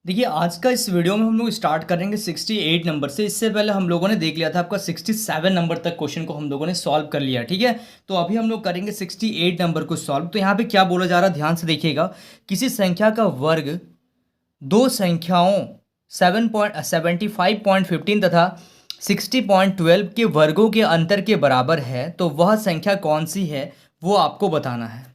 देखिए आज का इस वीडियो में हम लोग स्टार्ट करेंगे 68 नंबर से। इससे पहले हम लोगों ने देख लिया था आपका 67 नंबर तक क्वेश्चन को हम लोगों ने सॉल्व कर लिया। ठीक है, तो अभी हम लोग करेंगे 68 नंबर को सॉल्व। तो यहाँ पे क्या बोला जा रहा है ध्यान से देखिएगा। किसी संख्या का वर्ग दो संख्याओं 75.15 तथा 60.12 के वर्गों के अंतर के बराबर है, तो वह संख्या कौन सी है वो आपको बताना है।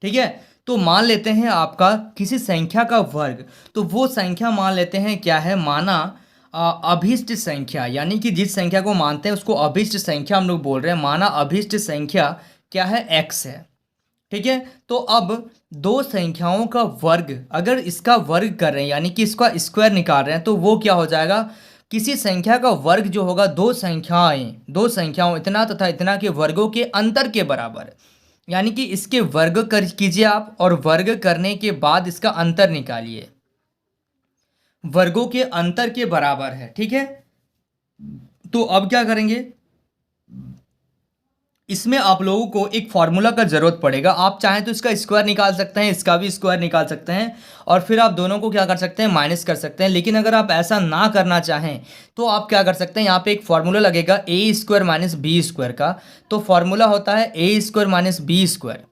ठीक है, तो मान लेते हैं आपका किसी संख्या का वर्ग, तो वो संख्या मान लेते हैं क्या है, माना अभिष्ट संख्या, यानी कि जिस संख्या को मानते हैं उसको अभिष्ट संख्या हम लोग बोल रहे हैं। माना अभिष्ट संख्या क्या है, x है। ठीक है, तो अब दो संख्याओं का वर्ग, अगर इसका वर्ग कर रहे हैं यानी कि इसका स्क्वायर निकाल रहे हैं, तो वो क्या हो जाएगा, किसी संख्या का वर्ग जो होगा दो संख्याओं इतना तथा इतना के वर्गों के अंतर के बराबर, यानी कि इसके वर्ग कर कीजिए आप, और वर्ग करने के बाद इसका अंतर निकालिए, वर्गों के अंतर के बराबर है। ठीक है, तो अब क्या करेंगे, इसमें आप लोगों को एक फॉर्मूला का जरूरत पड़ेगा। आप चाहें तो इसका स्क्वायर निकाल सकते हैं, इसका भी स्क्वायर निकाल सकते हैं, और फिर आप दोनों को क्या कर सकते हैं, माइनस कर सकते हैं। लेकिन अगर आप ऐसा ना करना चाहें तो आप क्या कर सकते हैं, यहाँ पे एक फॉर्मूला लगेगा ए स्क्वायर माइनस बी स्क्वायर का। तो फॉर्मूला होता है ए स्क्वायर माइनस बी स्क्वायर।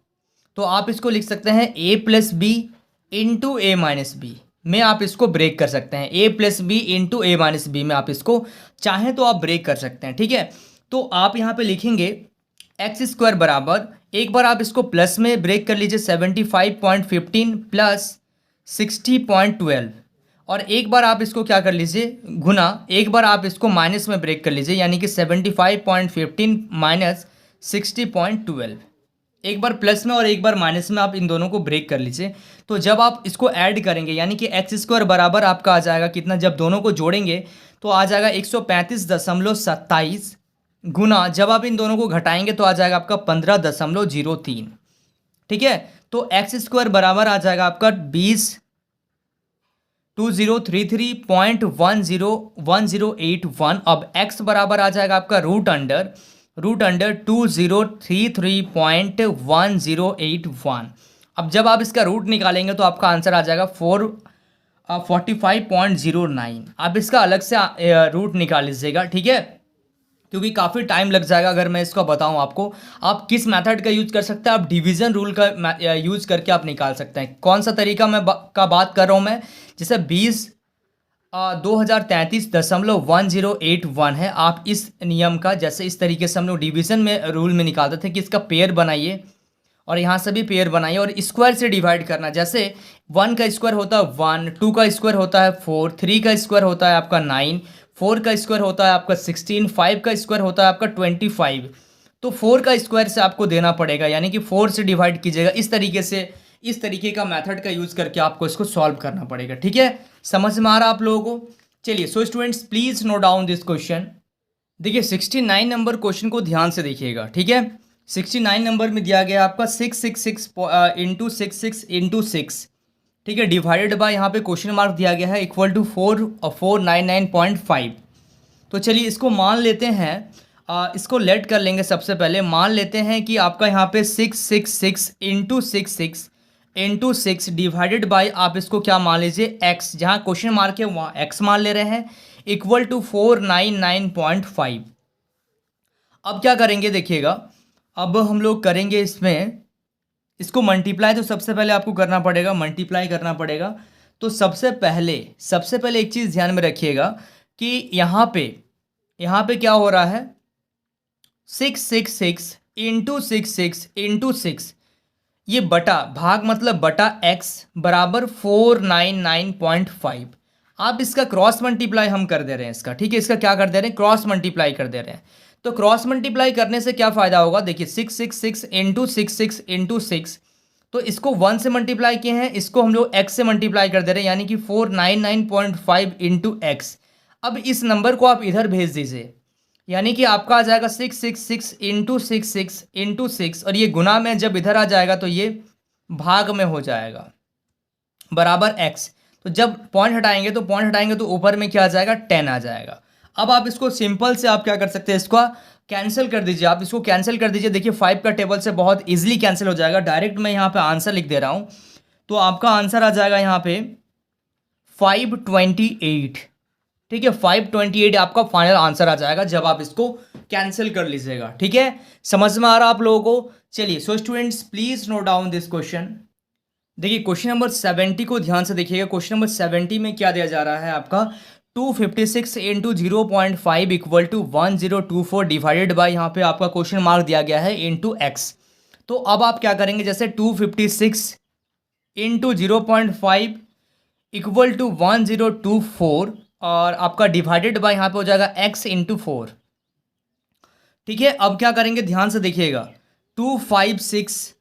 तो आप इसको लिख सकते हैं ए प्लस बी इंटू ए माइनस बी में आप इसको ब्रेक कर सकते हैं। ए प्लस बी इंटू ए माइनस बी में आप इसको चाहें तो आप ब्रेक कर सकते हैं। ठीक है, तो आप यहाँ पे लिखेंगे एक्स स्क्वायर बराबर, एक बार आप इसको प्लस में ब्रेक कर लीजिए 75.15 प्लस 60.12, और एक बार आप इसको क्या कर लीजिए गुना, एक बार आप इसको माइनस में ब्रेक कर लीजिए, यानी कि 75.15 माइनस 60.12। एक बार प्लस में और एक बार माइनस में आप इन दोनों को ब्रेक कर लीजिए। तो जब आप इसको ऐड करेंगे यानी कि एक्स स्क्वायर बराबर आपका आ जाएगा कितना, जब दोनों को जोड़ेंगे तो आ जाएगा 135.27 गुना, जब आप इन दोनों को घटाएंगे तो आ जाएगा आपका 15.03। ठीक है, तो एक्स स्क्वायर बराबर आ जाएगा आपका 20,2033.101081। अब एक्स बराबर आ जाएगा आपका रूट अंडर 2033.1081। अब जब आप इसका रूट निकालेंगे तो आपका आंसर आ जाएगा 45.09। आप इसका अलग से रूट निकाल लीजिएगा। ठीक है, क्योंकि काफ़ी टाइम लग जाएगा अगर मैं इसको बताऊं आपको। आप किस मेथड का यूज कर सकते हैं, आप डिवीज़न रूल का यूज करके आप निकाल सकते हैं। कौन सा तरीका का बात कर रहा हूं मैं, जैसे 2033.1081 है। आप इस नियम का, जैसे इस तरीके से हम लोग डिवीज़न में रूल में निकालते थे कि इसका पेयर बनाइए और यहाँ से भी पेयर बनाइए और स्क्वायर से डिवाइड करना। जैसे 1 का स्क्वायर होता है 1, 2 का स्क्वायर होता है 4, 3 का स्क्वायर होता है आपका 9, 4 का स्क्वायर होता है आपका 16, 5 का स्क्वायर होता है आपका 25। तो 4 का स्क्वायर से आपको देना पड़ेगा, यानी कि 4 से डिवाइड कीजिएगा। इस तरीके से, इस तरीके का मेथड का यूज़ करके आपको इसको सॉल्व करना पड़ेगा। ठीक है, समझ में आ रहा आप लोगों को। चलिए, so students please note down this question. देखिए 69 नंबर क्वेश्चन को ध्यान से देखिएगा। ठीक है, 69 नंबर में दिया गया आपका 666 इंटू 6। ठीक है, डिवाइडेड बाय यहाँ पे क्वेश्चन मार्क दिया गया है इक्वल टू 499.5। तो चलिए इसको मान लेते हैं, इसको लेट कर लेंगे। सबसे पहले मान लेते हैं कि आपका यहाँ पे 666 इंटू 6 डिवाइडेड बाय, आप इसको क्या मान लीजिए x, जहाँ क्वेश्चन मार्क है वहाँ x मान ले रहे हैं, इक्वल टू 499.5। अब क्या करेंगे देखिएगा, अब हम लोग करेंगे इसमें इसको मल्टीप्लाई। तो सबसे पहले आपको करना पड़ेगा, मल्टीप्लाई करना पड़ेगा। तो सबसे पहले एक चीज़ ध्यान में रखिएगा कि यहाँ पे क्या हो रहा है, 666 इंटू 6 ये बटा भाग मतलब बटा x बराबर 499.5। आप इसका क्रॉस मल्टीप्लाई हम कर दे रहे हैं इसका। ठीक है, इसका क्या कर दे रहे हैं, क्रॉस मल्टीप्लाई कर दे रहे हैं। तो क्रॉस मल्टीप्लाई करने से क्या फ़ायदा होगा, देखिए 666 इंटू 6, तो इसको 1 से मल्टीप्लाई किए हैं, इसको हम लोग x से मल्टीप्लाई कर दे रहे हैं, यानी कि 499.5 इंटू एक्स। अब इस नंबर को आप इधर भेज दीजिए, यानी कि आपका आ जाएगा 666 इंटू 6, और ये गुना में जब इधर आ जाएगा तो ये भाग में हो जाएगा बराबर x। तो जब पॉइंट हटाएंगे तो ऊपर में क्या आ जाएगा, 10 आ जाएगा। अब आप इसको सिंपल से आप क्या कर सकते हैं, इसको कैंसिल कर दीजिए। आप इसको कैंसिल कर दीजिए, देखिए 5 का टेबल से बहुत इजीली कैंसिल हो जाएगा। डायरेक्ट मैं यहाँ पे आंसर लिख दे रहा हूँ, तो आपका आंसर आ जाएगा यहाँ पे 528। ठीक है, 528 आपका फाइनल आंसर आ जाएगा जब आप इसको कैंसिल कर लीजिएगा। ठीक है, समझ में आ रहा आप लोगों को? चलिए, so students please note down this question. देखिए क्वेश्चन नंबर 70 को ध्यान से देखिएगा। क्वेश्चन नंबर 70 में क्या दिया जा रहा है आपका, 256 into 0.5 equal to 1024 divided by, यहाँ पे आपका क्वेश्चन मार्क दिया गया है इंटू एक्स। तो अब आप क्या करेंगे, जैसे 256 इंटू 0.5 इक्वल टू 1024 और आपका डिवाइडेड बाय यहाँ पे हो जाएगा x इंटू 4। ठीक है, अब क्या करेंगे ध्यान से देखिएगा, 256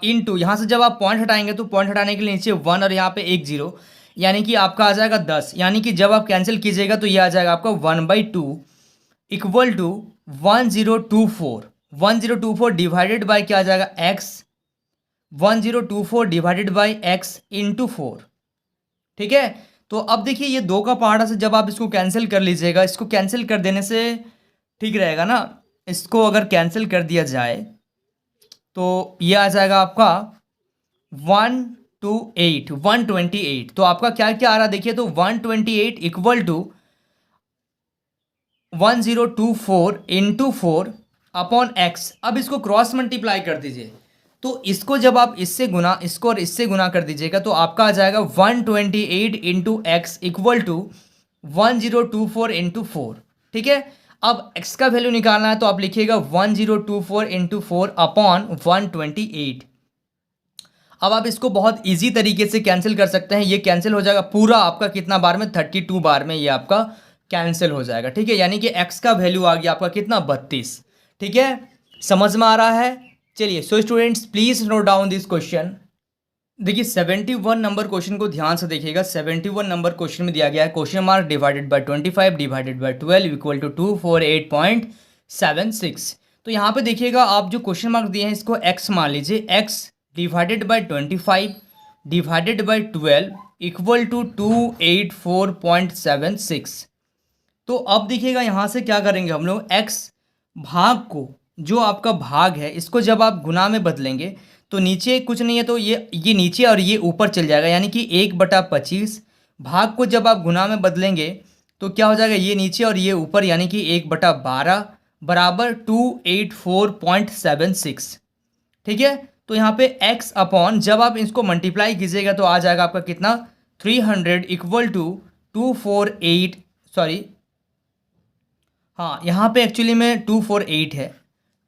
इंटू, यहाँ से जब आप पॉइंट हटाएंगे तो पॉइंट हटाने के लिए नीचे 1 और यहाँ पे एक 0, यानी कि आपका आ जाएगा 10। यानी कि जब आप कैंसिल कीजिएगा तो ये आ जाएगा आपका 1/2 इक्वल टू 1024 डिवाइडेड बाय क्या आ जाएगा x, 1024 divided by x into 4। ठीक है, तो अब देखिए ये 2 का पहाड़ा से जब आप इसको कैंसिल कर लीजिएगा, इसको कैंसिल कर देने से ठीक रहेगा ना, इसको अगर कैंसिल कर दिया जाए तो ये आ जाएगा आपका 128। तो आपका क्या क्या आ रहा है देखिए, तो 128 equal to 1024 into 4 upon x। अब इसको क्रॉस मल्टीप्लाई कर दीजिए, तो इसको जब आप इससे गुना, इसको और इससे गुना कर दीजिएगा तो आपका आ जाएगा 128 into x equal to 1024 into 4। ठीक है, अब x का वैल्यू निकालना है तो आप लिखिएगा 1024 इंटू 4 अपॉन 128। अब आप इसको बहुत इजी तरीके से कैंसिल कर सकते हैं। ये कैंसिल हो जाएगा पूरा आपका कितना बार में, 32 बार में ये आपका कैंसिल हो जाएगा। ठीक है, यानी कि x का वैल्यू आ गया आपका कितना, 32। ठीक है, समझ में आ रहा है? चलिए, so students please note down this question. देखिए 71 नंबर क्वेश्चन को ध्यान से देखिएगा। 71 नंबर क्वेश्चन में दिया गया है question mark divided by 25 divided by 12 equal to 248.76। तो यहाँ पे देखिएगा, आप जो क्वेश्चन मार्क दिए हैं इसको x मान लीजिए, x divided by 25 divided by 12 equal to 284.76। तो अब देखिएगा यहाँ से क्या करेंगे हम लोग, x भाग को, जो आपका भाग है इसको जब आप गुना में बदलेंगे तो नीचे कुछ नहीं है तो ये नीचे और ये ऊपर चल जाएगा, यानी कि 1/25। भाग को जब आप गुना में बदलेंगे तो क्या हो जाएगा, ये नीचे और ये ऊपर, यानी कि 1/12 बराबर 284.76। ठीक है, तो यहाँ पे x अपॉन, जब आप इसको मल्टीप्लाई कीजिएगा तो आ जाएगा आपका कितना, 300 इक्वल टू 248, सॉरी हाँ यहाँ पे एक्चुअली में 248 है,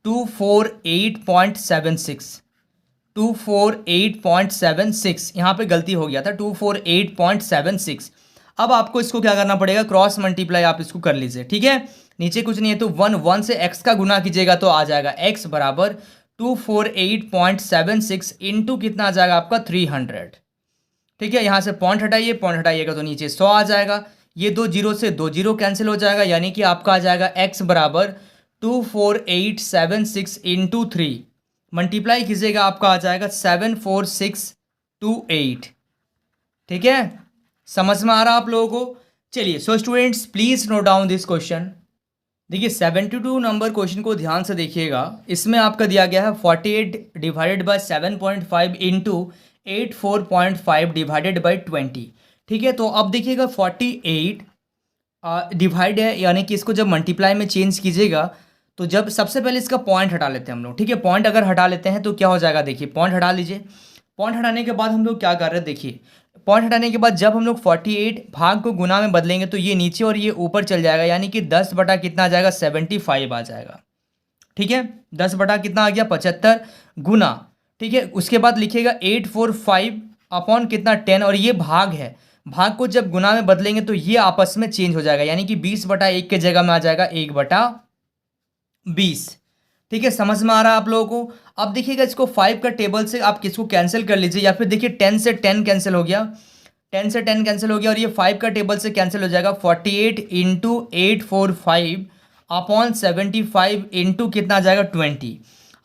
248.76 यहाँ पे गलती हो गया था, 248.76। अब आपको इसको क्या करना पड़ेगा, क्रॉस मल्टीप्लाई आप इसको कर लीजिए। ठीक है, नीचे कुछ नहीं है तो 1 से x का गुना कीजिएगा तो आ जाएगा x बराबर 248.76 इंटू कितना आ जाएगा आपका 300। ठीक है, यहाँ से पॉइंट हटाइएगा तो नीचे 100 आ जाएगा। ये 2 जीरो से 2 जीरो कैंसिल हो जाएगा, यानी कि आपका आ जाएगा x बराबर 24876 इंटू 3, मल्टीप्लाई कीजिएगा आपका आ जाएगा 74628। ठीक है, समझ में आ रहा आप लोगों को? चलिए, so students please note down this question. देखिए 72 नंबर क्वेश्चन को ध्यान से देखिएगा। इसमें आपका दिया गया है 48 divided by 7.5 into 84.5 divided by 20। ठीक है, तो अब देखिएगा 48 डिवाइड है, यानी कि इसको जब मल्टीप्लाई में चेंज कीजिएगा तो जब सबसे पहले इसका पॉइंट हटा लेते हैं हम लोग। ठीक है, पॉइंट अगर हटा लेते हैं तो क्या हो जाएगा, देखिए पॉइंट हटा लीजिए। पॉइंट हटाने के बाद हम लोग क्या कर रहे हैं, देखिए पॉइंट हटाने के बाद जब हम लोग 48 भाग को गुना में बदलेंगे तो ये नीचे और ये ऊपर चल जाएगा, यानी कि 10 बटा कितना आ जाएगा, 75 आ जाएगा। ठीक है, 10 बटा कितना आ गया, 75 गुना। ठीक है, उसके बाद लिखिएगा 845 अपॉन कितना 10, और ये भाग है, भाग को जब गुना में बदलेंगे तो ये आपस में चेंज हो जाएगा, यानी कि 20/1 के जगह में आ जाएगा 1/20। ठीक है, समझ में आ रहा है आप लोगों को? अब देखिएगा इसको 5 का टेबल से आप किसको कैंसिल कर लीजिए, या फिर देखिए 10 से 10 कैंसिल हो गया, 10 से 10 कैंसिल हो गया और ये 5 का टेबल से कैंसिल हो जाएगा। 48 इंटू 845 अपॉन 75 इंटू कितना आ जाएगा 20।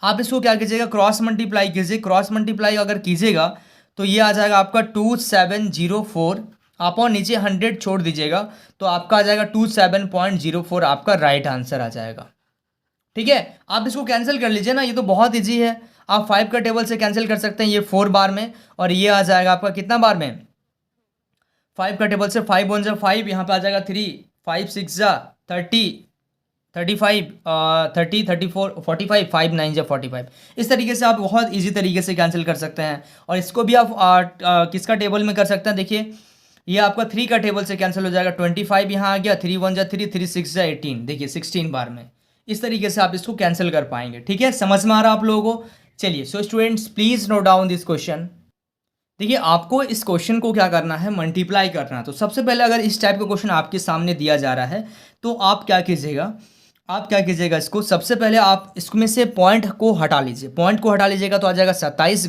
आप इसको क्या कीजिएगा, क्रॉस मल्टीप्लाई कीजिए। क्रॉस मल्टीप्लाई अगर कीजिएगा तो ये आ जाएगा आपका 2704 अपॉन नीचे 100 छोड़ दीजिएगा तो आपका आ जाएगा 27.04, आपका राइट आंसर आ जाएगा। ठीक है, आप इसको कैंसिल कर लीजिए ना, ये तो बहुत इजी है। आप 5 का टेबल से कैंसिल कर सकते हैं, ये 4 बार में, और ये आ जाएगा आपका कितना बार में, 5 का टेबल से 5 1 जा 5, यहाँ पे आ जाएगा 3, 5 6 जा 30, 35, 30 34 45, 5 9 जा 45। इस तरीके से आप बहुत इजी तरीके से कैंसिल कर सकते हैं। और इसको भी आप किसका टेबल में कर सकते हैं, देखिए ये आपका 3 का टेबल से कैंसिल हो जाएगा। 25 यहाँ आ गया, 3 1 जा 3, 3 6 जा 18, देखिए 16 बार में। इस तरीके से आप इसको कैंसिल कर पाएंगे। ठीक है, समझ में आ रहा आप लोगों को। चलिए so students please note down this question. देखिए आपको इस क्वेश्चन को क्या करना है, मल्टीप्लाई करना है। तो सबसे पहले अगर इस टाइप का क्वेश्चन आपके सामने दिया जा रहा है तो आप क्या कीजिएगा, इसको सबसे पहले आप इसमें से पॉइंट को हटा लीजिए। पॉइंट को हटा लीजिएगा तो आ जाएगा 27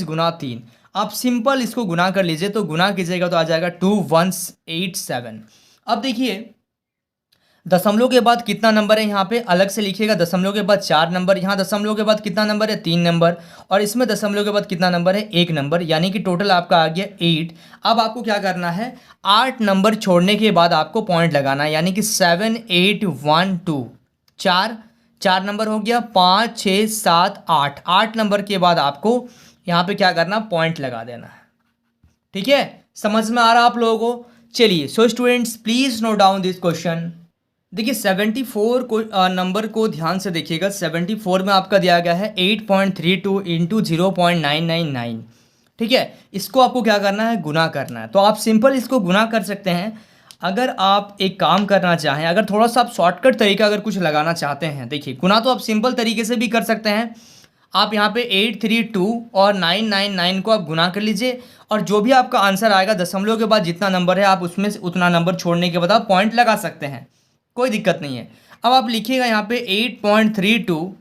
गुना 3। आप सिंपल इसको गुना कर लीजिए, तो गुना कीजिएगा तो आ जाएगा 2187। अब देखिए दशमलव के बाद कितना नंबर है, यहाँ पे अलग से लिखिएगा। दशमलव के बाद 4 नंबर, यहाँ दशमलव के बाद कितना नंबर है, 3 नंबर, और इसमें दशमलव के बाद कितना नंबर है, 1 नंबर, यानी कि टोटल आपका आ गया 8। अब आपको क्या करना है, 8 नंबर छोड़ने के बाद आपको पॉइंट लगाना है, यानी कि 7 8 1 2, 4 नंबर हो गया, 5 6 7 8, 8 नंबर के बाद आपको यहाँ पे क्या करना, पॉइंट लगा देना है। ठीक है, समझ में आ रहा आप लोगों को। चलिए so students please note down this question. देखिए 74 को नंबर को ध्यान से देखिएगा। 74 में आपका दिया गया है 8.32 इंटू 0.999। ठीक है, इसको आपको क्या करना है, गुना करना है। तो आप सिंपल इसको गुना कर सकते हैं। अगर आप एक काम करना चाहें, अगर थोड़ा सा आप शॉर्टकट तरीका अगर कुछ लगाना चाहते हैं, देखिए गुना तो आप सिंपल तरीके से भी कर सकते हैं। आप यहाँ पे 832 और 999 को आप गुना कर लीजिए, और जो भी आपका आंसर आएगा दशमलव के बाद जितना नंबर है आप उसमें से उतना नंबर छोड़ने के बाद आप पॉइंट लगा सकते हैं, कोई दिक्कत नहीं है। अब आप लिखिएगा यहाँ पे 8.32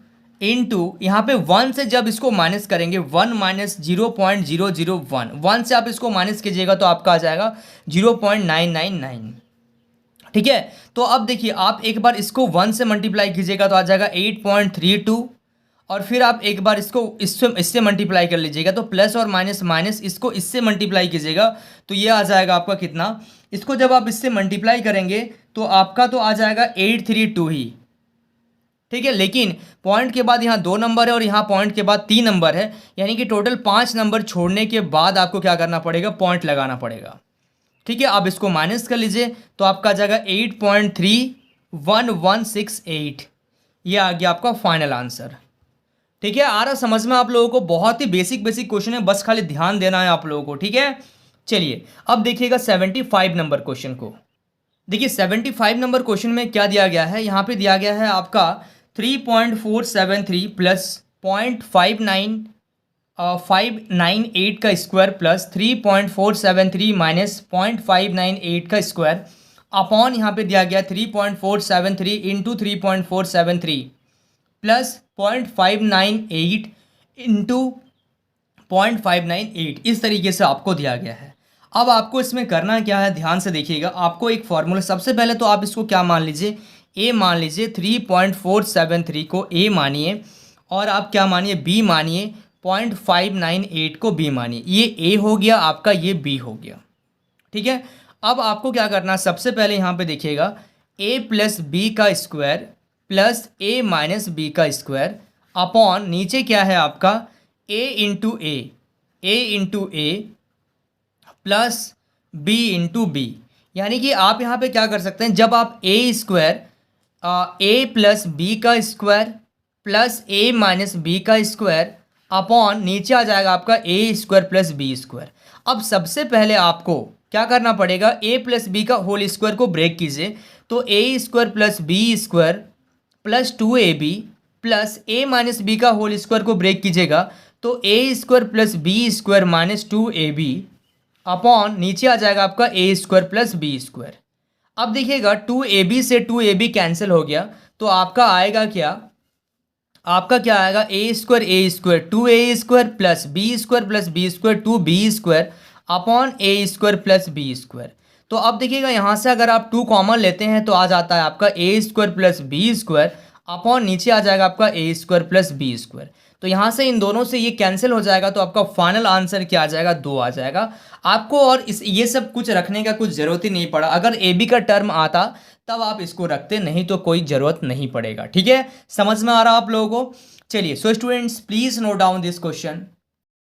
इंटू यहाँ पे 1 से जब इसको माइनस करेंगे, 1 माइनस 0.001, 1 से आप इसको माइनस कीजिएगा तो आपका आ जाएगा 0.999। ठीक है, तो अब देखिए आप एक बार इसको 1 से मल्टीप्लाई कीजिएगा तो आ जाएगा 8.32, और फिर आप एक बार इसको इससे मल्टीप्लाई कर लीजिएगा, तो प्लस और माइनस माइनस इसको इससे मल्टीप्लाई कीजिएगा तो ये आ जाएगा आपका कितना। इसको जब आप इससे मल्टीप्लाई करेंगे तो आपका तो आ जाएगा 832 ही। ठीक है, लेकिन पॉइंट के बाद यहाँ 2 नंबर है और यहाँ पॉइंट के बाद 3 नंबर है, यानी कि टोटल 5 नंबर छोड़ने के बाद आपको क्या करना पड़ेगा, पॉइंट लगाना पड़ेगा। ठीक है, आप इसको माइनस कर लीजिए तो आपका आ जाएगा 8.31168। ये आ गया आपका फाइनल आंसर। ठीक है, आ रहा समझ में आप लोगों को। बहुत ही बेसिक क्वेश्चन है, बस खाली ध्यान देना है आप लोगों को। ठीक है, चलिए अब देखिएगा 75 नंबर क्वेश्चन को। देखिए 75 नंबर क्वेश्चन में क्या दिया गया है, यहाँ पे दिया गया है आपका 3.473 प्लस 0.598 का स्क्वायर प्लस 3.473 माइनस 0.598 का स्क्वायर अपॉन यहाँ पे दिया गया 3.473 इंटू 3.473 प्लस 0.598 इंटू 0.598, इस तरीके से आपको दिया गया है। अब आपको इसमें करना क्या है, ध्यान से देखिएगा। आपको एक फॉर्मूला, सबसे पहले तो आप इसको क्या मान लीजिए, ए मान लीजिए। 3.473 को ए मानिए, और आप क्या मानिए, बी मानिए। 0.598 को बी मानिए। ये ए हो गया आपका, ये बी हो गया। ठीक है, अब आपको क्या करना है, सबसे पहले यहाँ पे देखिएगा ए प्लस बी का square plus A minus B का स्क्वायर अपॉन नीचे क्या है आपका ए इंटू ए प्लस बी इंटू बी। यानी कि आप यहाँ पे क्या कर सकते हैं, जब आप A square A plus B का square plus A minus B का स्क्वायर अपॉन नीचे आ जाएगा आपका A square plus B square. अब सबसे पहले आपको क्या करना पड़ेगा, ए प्लस बी का होल स्क्वायर को ब्रेक कीजिए, तो A square plus B square plus 2ab plus A minus B का होल स्क्वायर को ब्रेक कीजिएगा तो A square plus B square minus 2ab upon नीचे आ जाएगा आपका A square plus B square. अब देखिएगा 2ab से 2ab कैंसिल हो गया, तो आपका आएगा क्या, आपका क्या आएगा, A square 2a square plus B square 2b square upon A square plus B square. तो अब देखिएगा यहाँ से अगर आप 2 कॉमन लेते हैं तो आ जाता है आपका A square plus B square upon नीचे आ जाएगा आपका A square plus B square. तो यहाँ से इन दोनों से ये कैंसिल हो जाएगा, तो आपका फाइनल आंसर क्या आ जाएगा, 2 आ जाएगा आपको। और ये सब कुछ रखने का कुछ ज़रूरत ही नहीं पड़ा। अगर ए बी का टर्म आता तब आप इसको रखते, नहीं तो कोई ज़रूरत नहीं पड़ेगा। ठीक है, समझ में आ रहा आप लोगों को। चलिए so students please note down this question.